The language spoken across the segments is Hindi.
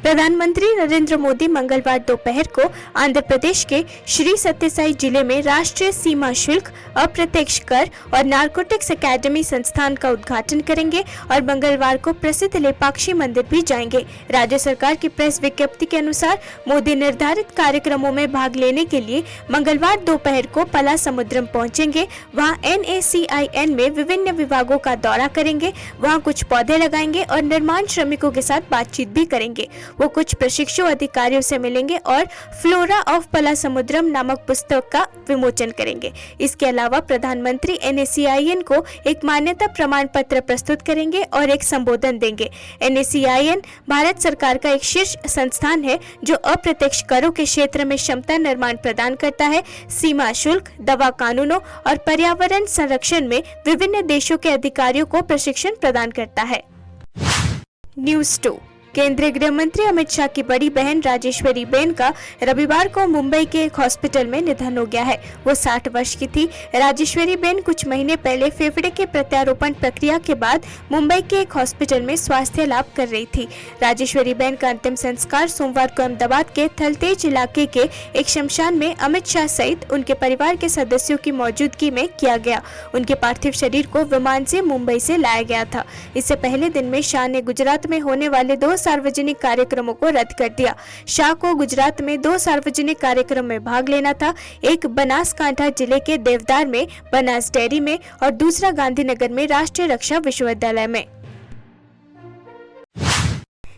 प्रधानमंत्री नरेंद्र मोदी मंगलवार दोपहर को आंध्र प्रदेश के श्री सत्यसाई जिले में राष्ट्रीय सीमा शुल्क, अप्रत्यक्ष कर और नारकोटिक्स एकेडमी संस्थान का उद्घाटन करेंगे और मंगलवार को प्रसिद्ध लेपाक्षी मंदिर भी जाएंगे। राज्य सरकार की प्रेस विज्ञप्ति के अनुसार मोदी निर्धारित कार्यक्रमों में भाग लेने के लिए मंगलवार दोपहर को पलासमुद्रम पहुंचेंगे। वहां NACIN में विभिन्न विभागों का दौरा करेंगे, वहां कुछ पौधे लगाएंगे और निर्माण श्रमिकों के साथ बातचीत भी करेंगे। वो कुछ प्रशिक्षु अधिकारियों से मिलेंगे और फ्लोरा ऑफ पलासमुद्रम नामक पुस्तक का विमोचन करेंगे। इसके अलावा प्रधानमंत्री NACIN को एक मान्यता प्रमाण पत्र प्रस्तुत करेंगे और एक संबोधन देंगे। NACIN भारत सरकार का एक शीर्ष संस्थान है जो अप्रत्यक्ष करों के क्षेत्र में क्षमता निर्माण प्रदान करता है। सीमा शुल्क, दवा कानूनों और पर्यावरण संरक्षण में विभिन्न देशों के अधिकारियों को प्रशिक्षण प्रदान करता है। न्यूज़ 2। केंद्रीय गृह मंत्री अमित शाह की बड़ी बहन राजेश्वरी बेन का रविवार को मुंबई के एक हॉस्पिटल में निधन हो गया है। वो 60 वर्ष की थी। राजेश्वरी बेन कुछ महीने पहले फेफड़े के प्रत्यारोपण प्रक्रिया के बाद मुंबई के एक हॉस्पिटल में स्वास्थ्य लाभ कर रही थी। राजेश्वरी बेन का अंतिम संस्कार सोमवार को अहमदाबाद के थलतेज इलाके के एक शमशान में अमित शाह सहित उनके परिवार के सदस्यों की मौजूदगी में किया गया। उनके पार्थिव शरीर को विमान से मुंबई से लाया गया था। इससे पहले दिन में शाह ने गुजरात में होने वाले 2 सार्वजनिक कार्यक्रमों को रद्द कर दिया। शाह को गुजरात में 2 सार्वजनिक कार्यक्रम में भाग लेना था, एक बनासकांठा जिले के देवदार में बनास डेयरी में और दूसरा गांधीनगर में राष्ट्रीय रक्षा विश्वविद्यालय में।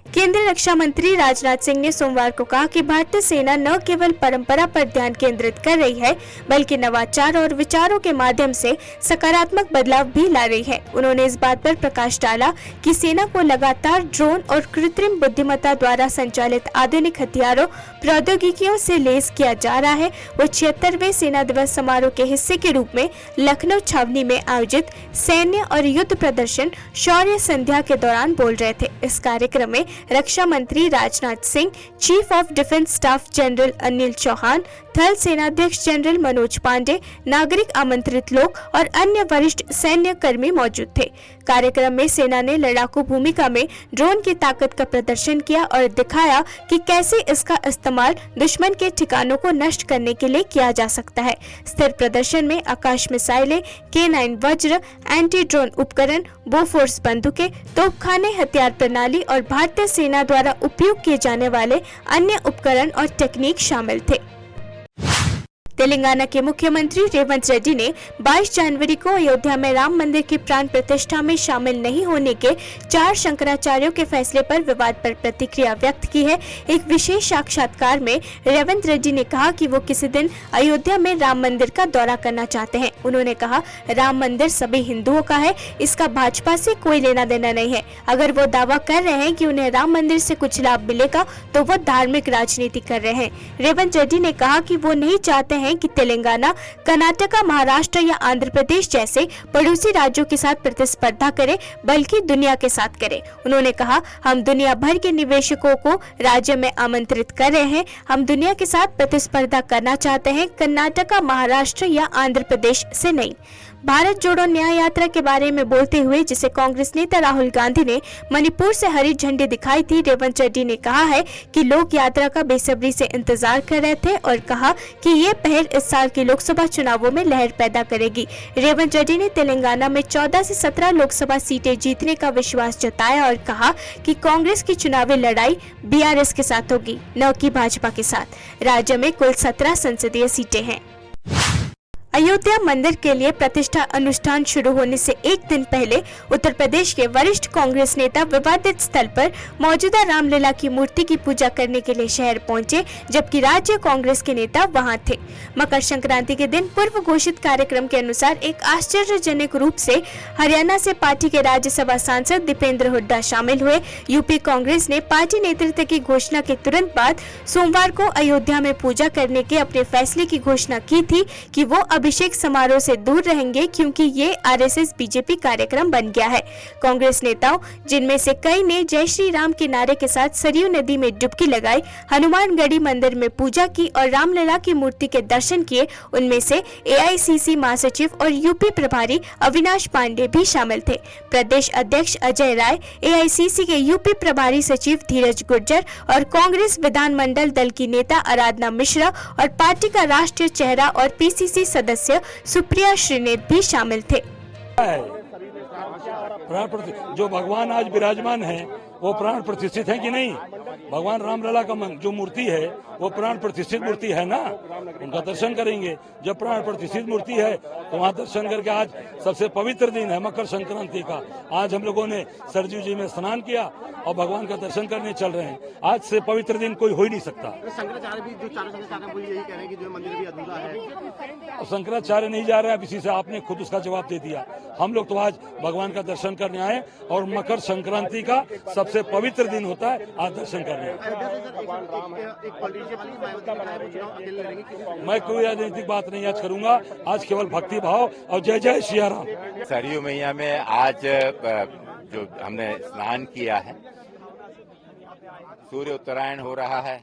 केंद्रीय रक्षा मंत्री राजनाथ सिंह ने सोमवार को कहा कि भारतीय सेना न केवल परंपरा पर ध्यान केंद्रित कर रही है बल्कि नवाचार और विचारों के माध्यम से सकारात्मक बदलाव भी ला रही है। उन्होंने इस बात पर प्रकाश डाला कि सेना को लगातार ड्रोन और कृत्रिम बुद्धिमत्ता द्वारा संचालित आधुनिक हथियारों प्रौद्योगिकियों से लैस किया जा रहा है। वो 76वें सेना दिवस समारोह के हिस्से के रूप में लखनऊ छावनी में आयोजित सैन्य और युद्ध प्रदर्शन शौर्य संध्या के दौरान बोल रहे थे। इस कार्यक्रम में रक्षा मंत्री Rajnath Singh, chief of defence staff general Anil Chauhan, थल सेनाध्यक्ष जनरल मनोज पांडे, नागरिक आमंत्रित लोग और अन्य वरिष्ठ सैन्य कर्मी मौजूद थे। कार्यक्रम में सेना ने लड़ाकू भूमिका में ड्रोन की ताकत का प्रदर्शन किया और दिखाया कि कैसे इसका इस्तेमाल दुश्मन के ठिकानों को नष्ट करने के लिए किया जा सकता है। स्थिर प्रदर्शन में आकाश मिसाइलें, K9 वज्र, एंटी ड्रोन उपकरण, बोफोर्स बंदूकें, तोपखाने, हथियार प्रणाली और भारतीय सेना द्वारा उपयोग किए जाने वाले अन्य उपकरण और टेक्निक शामिल थे। तेलंगाना के मुख्यमंत्री रेवंत रेड्डी ने 22 जनवरी को अयोध्या में राम मंदिर की प्राण प्रतिष्ठा में शामिल नहीं होने के 4 शंकराचार्यों के फैसले पर विवाद पर प्रतिक्रिया व्यक्त की है। एक विशेष साक्षात्कार में रेवंत रेड्डी ने कहा कि वो किसी दिन अयोध्या में राम मंदिर का दौरा करना चाहते हैं। उन्होंने कहा, राम मंदिर सभी हिंदुओं का है, इसका भाजपा से कोई लेना देना नहीं है। अगर वो दावा कर रहे हैं कि उन्हें राम मंदिर से कुछ लाभ मिलेगा तो वो धार्मिक राजनीति कर रहे हैं। रेवंत रेड्डी ने कहा कि वो नहीं चाहते हैं कि तेलंगाना, कर्नाटका, महाराष्ट्र या आंध्र प्रदेश जैसे पड़ोसी राज्यों के साथ प्रतिस्पर्धा करे बल्कि दुनिया के साथ करे। उन्होंने कहा, हम दुनिया भर के निवेशकों को राज्य में आमंत्रित कर रहे हैं। हम दुनिया के साथ प्रतिस्पर्धा करना चाहते हैं, कर्नाटका, महाराष्ट्र या आंध्र प्रदेश से नहीं। भारत जोड़ो न्याय यात्रा के बारे में बोलते हुए जिसे कांग्रेस नेता राहुल गांधी ने मणिपुर से हरी झंडी दिखाई थी, रेवंत रेड्डी ने कहा है कि लोग यात्रा का बेसब्री से इंतजार कर रहे थे और कहा कि ये पहल इस साल के लोकसभा चुनावों में लहर पैदा करेगी। रेवंत रेड्डी ने तेलंगाना में 14 से 17 लोकसभा सीटें जीतने का विश्वास जताया और कहा कि कांग्रेस की चुनावी लड़ाई BRS के साथ होगी, न कि भाजपा के साथ। राज्य में कुल 17 संसदीय सीटें हैं। अयोध्या मंदिर के लिए प्रतिष्ठा अनुष्ठान शुरू होने से एक दिन पहले उत्तर प्रदेश के वरिष्ठ कांग्रेस नेता विवादित स्थल पर मौजूदा रामलला की मूर्ति की पूजा करने के लिए शहर पहुंचे, जबकि राज्य कांग्रेस के नेता वहां थे। मकर संक्रांति के दिन पूर्व घोषित कार्यक्रम के अनुसार एक आश्चर्यजनक रूप से हरियाणा से पार्टी के राज्यसभा सांसद दीपेंद्र हुड्डा शामिल हुए। यूपी कांग्रेस ने पार्टी नेतृत्व की घोषणा के तुरंत बाद सोमवार को अयोध्या में पूजा करने के अपने फैसले की घोषणा की थी कि वो अभिषेक समारोह से दूर रहेंगे क्योंकि ये आरएसएस बीजेपी कार्यक्रम बन गया है। कांग्रेस नेताओं, जिनमें से कई ने जय श्री राम के नारे के साथ सरयू नदी में डुबकी लगाई, हनुमानगढ़ी मंदिर में पूजा की और रामलला की मूर्ति के दर्शन किए, उनमें से एआईसीसी महासचिव और यूपी प्रभारी अविनाश पांडे भी शामिल थे। प्रदेश अध्यक्ष अजय राय, एआईसीसी के यूपी प्रभारी सचिव धीरज गुर्जर और कांग्रेस विधानमंडल दल की नेता आराधना मिश्रा और पार्टी का राष्ट्रीय चेहरा और पीसीसी सदस्य सुप्रिया श्रीनेत भी शामिल थे। जो भगवान आज विराजमान है वो प्राण प्रतिष्ठित है कि नहीं? भगवान रामलला का जो मूर्ति है वो प्राण प्रतिष्ठित मूर्ति है ना, उनका दर्शन करेंगे। जब प्राण प्रतिष्ठित मूर्ति है तो वहाँ दर्शन करके, आज सबसे पवित्र दिन है मकर संक्रांति का, आज हम लोगों ने सरयू जी में स्नान किया और भगवान का दर्शन करने चल रहे हैं। आज से पवित्र दिन कोई हो ही नहीं सकता। शंकराचार्य भी जो चारों शंकराचार्य वो यही कह रहे हैं कि जो मंदिर भी अधूरा है। शंकराचार्य नहीं जा रहे हैं, इसी से आपने खुद उसका जवाब दे दिया। हम लोग तो आज भगवान का दर्शन करने आए और मकर संक्रांति का सबसे पवित्र दिन होता है, आज दर्शन करने आए। मैं कोई राजनीतिक बात नहीं आज करूंगा, आज केवल भक्ति भाव और जय जय सिया राम। सरयू मैया में आज जो हमने स्नान किया है, सूर्य उत्तरायण हो रहा है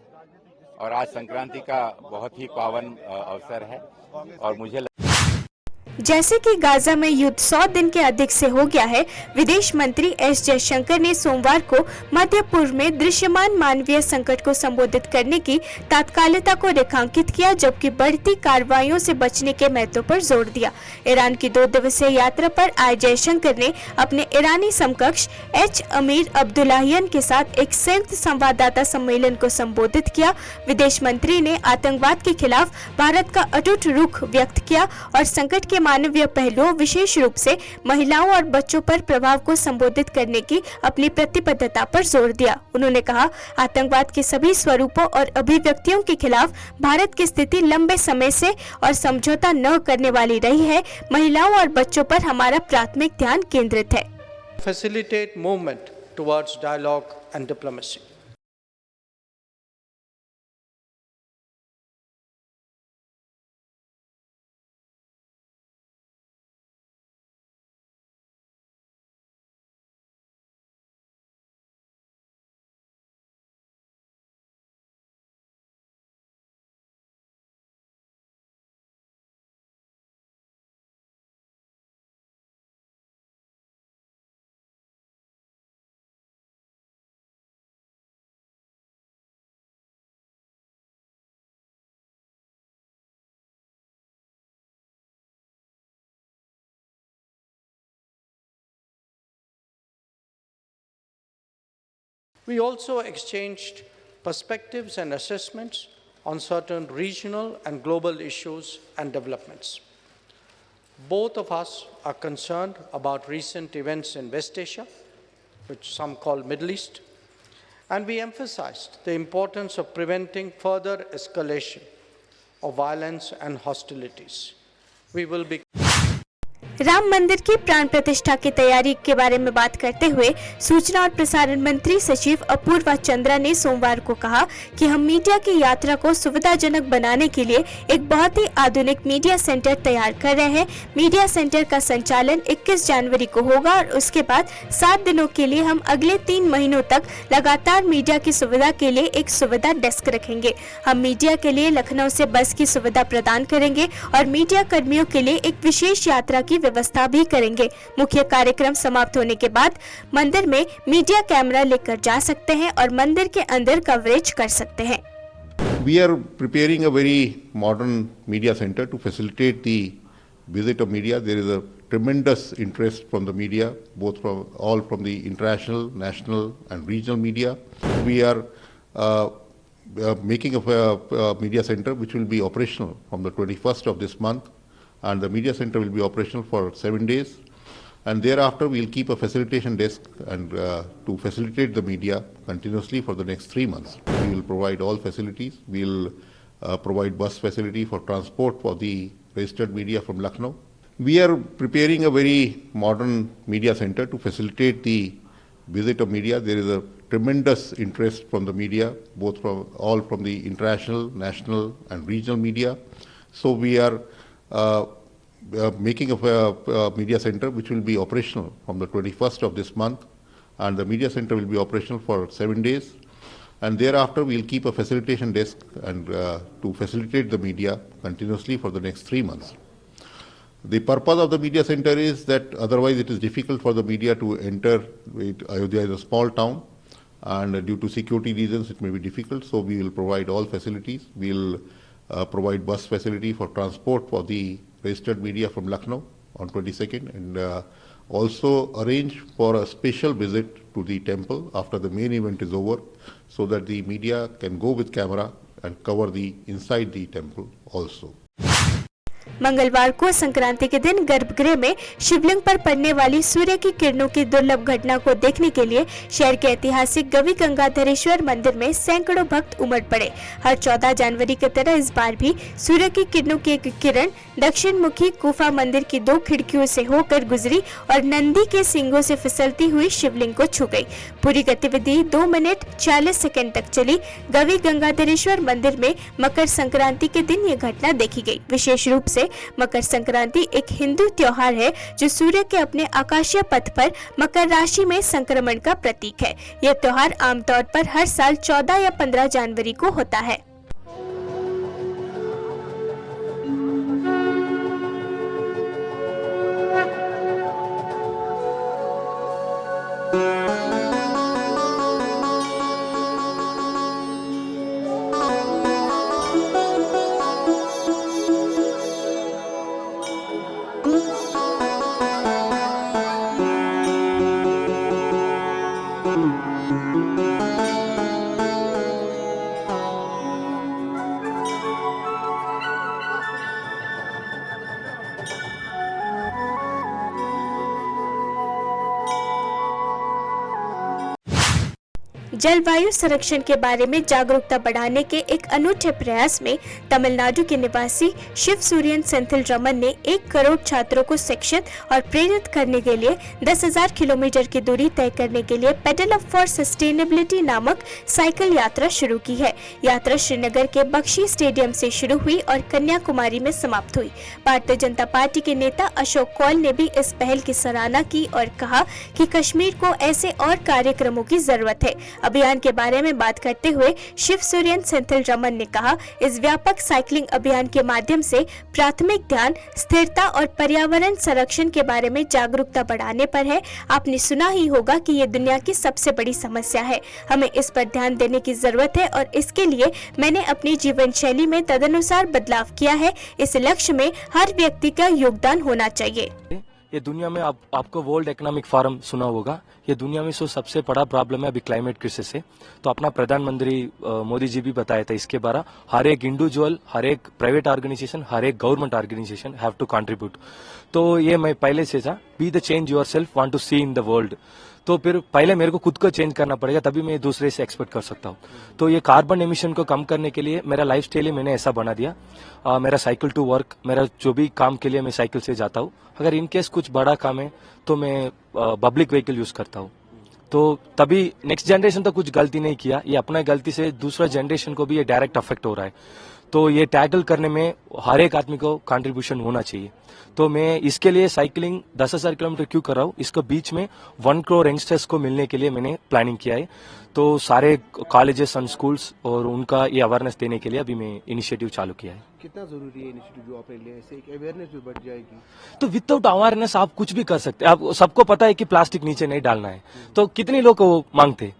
और आज संक्रांति का बहुत ही पावन अवसर है। और मुझे जैसे कि गाजा में युद्ध 100 दिन के अधिक से हो गया है, विदेश मंत्री एस जयशंकर ने सोमवार को मध्य पूर्व में दृश्यमान मानवीय संकट को संबोधित करने की तात्कालिकता को रेखांकित किया, जबकि बढ़ती कार्रवाइयों से बचने के महत्व पर जोर दिया। ईरान की 2 दिवसीय यात्रा पर आए जयशंकर ने अपने ईरानी समकक्ष एच अमीर अब्दुल्लाहियन के साथ एक संयुक्त संवाददाता सम्मेलन को संबोधित किया। विदेश मंत्री ने आतंकवाद के खिलाफ भारत का अटूट रुख व्यक्त किया और संकट के मानवीय पहलुओं, विशेष रूप से महिलाओं और बच्चों पर प्रभाव को संबोधित करने की अपनी प्रतिबद्धता पर जोर दिया। उन्होंने कहा, आतंकवाद के सभी स्वरूपों और अभिव्यक्तियों के खिलाफ भारत की स्थिति लंबे समय से और समझौता न करने वाली रही है। महिलाओं और बच्चों पर हमारा प्राथमिक ध्यान केंद्रित है। Facilitate movement towards dialogue and diplomacy. We also exchanged perspectives and assessments on certain regional and global issues and developments. Both of us are concerned about recent events in West Asia, which some call Middle East, and we emphasized the importance of preventing further escalation of violence and hostilities. We will be Ram मंदिर की प्राण प्रतिष्ठा की तैयारी के बारे में बात करते हुए सूचना और प्रसारण मंत्री सचिव अपूर्वा चंद्रा ने सोमवार को कहा कि हम मीडिया की यात्रा को सुविधाजनक बनाने के लिए एक बहुत ही आधुनिक मीडिया सेंटर तैयार कर रहे हैं। मीडिया सेंटर का संचालन 21 जनवरी को होगा और उसके बाद 7 दिनों के लिए हम अगले 3 महीनों तक लगातार मीडिया की सुविधा के लिए एक सुविधा डेस्क रखेंगे। हम मीडिया के लिए लखनऊ से बस की सुविधा प्रदान करेंगे और मीडिया कर्मियों के लिए एक विशेष यात्रा की व्यवस्था भी करेंगे। मुख्य कार्यक्रम समाप्त होने के बाद मंदिर में मीडिया कैमरा लेकर जा सकते हैं और मंदिर के अंदर कवरेज कर सकते हैं। We are preparing a very modern media center to facilitate the visit of media. There is a tremendous interest from the media, both from the international, national and regional media. We are making a media center which will be operational from the 21st of this month. And the media center will be operational for 7 days, and thereafter we will keep a facilitation desk and to facilitate the media continuously for the next 3 months. We will provide all facilities. We will provide bus facility for transport for the registered media from Lucknow. We are preparing a very modern media center to facilitate the visit of media. There is a tremendous interest from the media, both from the international, national and regional media. So we are making of a media center which will be operational from the 21st of this month, and the media center will be operational for 7 days, and thereafter we'll keep a facilitation desk and to facilitate the media continuously for the next 3 months. The purpose of the media center is that otherwise it is difficult for the media to enter. Ayodhya is a small town, and due to security reasons it may be difficult, so we will provide all facilities. We will provide bus facility for transport for the registered media from Lucknow on 22nd, and also arrange for a special visit to the temple after the main event is over, so that the media can go with camera and cover the inside the temple also. मंगलवार को संक्रांति के दिन गर्भगृह में शिवलिंग पर पड़ने वाली सूर्य की किरणों की दुर्लभ घटना को देखने के लिए शहर के ऐतिहासिक गवि गंगाधरेश्वर मंदिर में सैकड़ों भक्त उमड़ पड़े। हर 14 जनवरी की तरह इस बार भी सूर्य की किरणों की एक किरण दक्षिण मुखी गुफा मंदिर की 2 खिड़कियों से होकर गुजरी और नंदी के सींगों से फिसलती हुई शिवलिंग को छू गई। पूरी गतिविधि 2 मिनट 40 सेकंड तक चली। गवि गंगाधरेश्वर मंदिर में मकर संक्रांति के दिन ये घटना देखी गई। विशेष रूप से मकर संक्रांति एक हिंदू त्योहार है जो सूर्य के अपने आकाशीय पथ पर मकर राशि में संक्रमण का प्रतीक है। यह त्योहार आमतौर पर हर साल 14 या 15 जनवरी को होता है। जलवायु संरक्षण के बारे में जागरूकता बढ़ाने के एक अनूठे प्रयास में तमिलनाडु के निवासी शिव सूर्यन सेंथिल रमन ने 1 करोड़ छात्रों को शिक्षित और प्रेरित करने के लिए 10,000 किलोमीटर की दूरी तय करने के लिए पेडल अप फॉर सस्टेनेबिलिटी नामक साइकिल यात्रा शुरू की है। यात्रा श्रीनगर के बख्शी स्टेडियम से शुरू हुई और कन्याकुमारी में समाप्त हुई। भारतीय जनता पार्टी के नेता अशोक कौल ने भी इस पहल की सराहना की और कहा कि कश्मीर को ऐसे और कार्यक्रमों की जरूरत है। अभियान के बारे में बात करते हुए शिव सूर्यन सेंथिल रमन ने कहा, इस व्यापक साइकिलिंग अभियान के माध्यम से प्राथमिक ध्यान स्थिरता और पर्यावरण संरक्षण के बारे में जागरूकता बढ़ाने पर है। आपने सुना ही होगा कि ये दुनिया की सबसे बड़ी समस्या है। हमें इस पर ध्यान देने की जरूरत है और इसके लिए मैंने अपनी जीवन शैली में तदनुसार बदलाव किया है। इस लक्ष्य में हर व्यक्ति का योगदान होना चाहिए। ये दुनिया में आपको वर्ल्ड इकोनॉमिक फोरम सुना होगा। ये दुनिया में सबसे बड़ा प्रॉब्लम है अभी क्लाइमेट क्राइसिस है। तो अपना प्रधानमंत्री मोदी जी भी बताया था इसके बारे। हर एक इंडिविजुअल, हर एक प्राइवेट ऑर्गेनाइजेशन, हर एक government organisation have to contribute. तो ये मैं पहले से था, be the change yourself, want to see in the world. तो फिर पहले मेरे को खुद को चेंज करना पड़ेगा, तभी मैं दूसरे से एक्सपेक्ट कर सकता हूँ। तो ये कार्बन एमिशन को कम करने के लिए मेरा लाइफ स्टाइल मैंने ऐसा बना दिया। मेरा साइकिल टू वर्क, मेरा जो भी काम के लिए मैं साइकिल से जाता हूँ। अगर इनकेस कुछ बड़ा काम है तो मैं पब्लिक व्हीकल यूज करता हूँ। तो तभी नेक्स्ट जनरेशन तो कुछ गलती नहीं किया, ये अपना गलती से दूसरा जनरेशन को भी ये डायरेक्ट अफेक्ट हो रहा है। तो ये टैकल करने में हर एक आदमी को कंट्रीब्यूशन होना चाहिए। तो मैं इसके लिए साइकिलिंग 10,000 किलोमीटर क्यों कर रहा हूँ, इसको बीच में 1 करोड़ यंगस्टर्स को मिलने के लिए मैंने प्लानिंग किया है। तो सारे कॉलेजेस एंड स्कूल्स और उनका ये अवेयरनेस देने के लिए अभी मैं इनिशिएटिव चालू किया है। कितना जरूरी है इनिशिएटिव जो आप ले रहे हैं, इससे एक अवेयरनेस भी बढ़ जाएगी? तो विदाउट अवेयरनेस आप कुछ भी कर सकते हैं। आप सबको पता है कि प्लास्टिक नीचे नहीं डालना है, तो कितने लोग वो मांगते।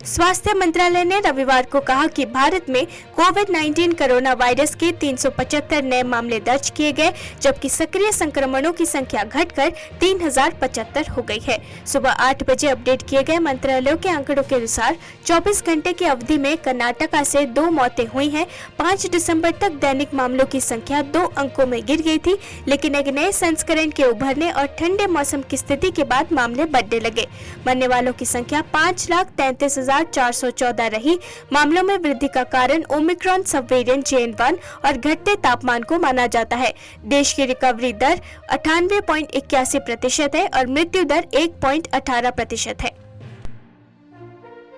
स्वास्थ्य मंत्रालय ने रविवार को कहा कि भारत में कोविड-19 कोरोना वायरस के 375 नए मामले दर्ज किए गए, जबकि सक्रिय संक्रमणों की संख्या घटकर 3075 हो गई है। सुबह 8 बजे अपडेट किए गए मंत्रालयों के आंकड़ों के अनुसार 24 घंटे की अवधि में कर्नाटका से 2 मौतें हुई हैं। 5 दिसंबर तक दैनिक मामलों की संख्या 2 अंकों में गिर गई थी, लेकिन एक नए संस्करण के उभरने और ठंडे मौसम की स्थिति के बाद मामले बढ़ने लगे। मरने वालों की संख्या 5,33,414 रही। मामलों में वृद्धि का कारण ओमिक्रॉन सब वेरिएंट JN.1 और घटते तापमान को माना जाता है। देश की रिकवरी दर 98.81% है और मृत्यु दर 1.18% है।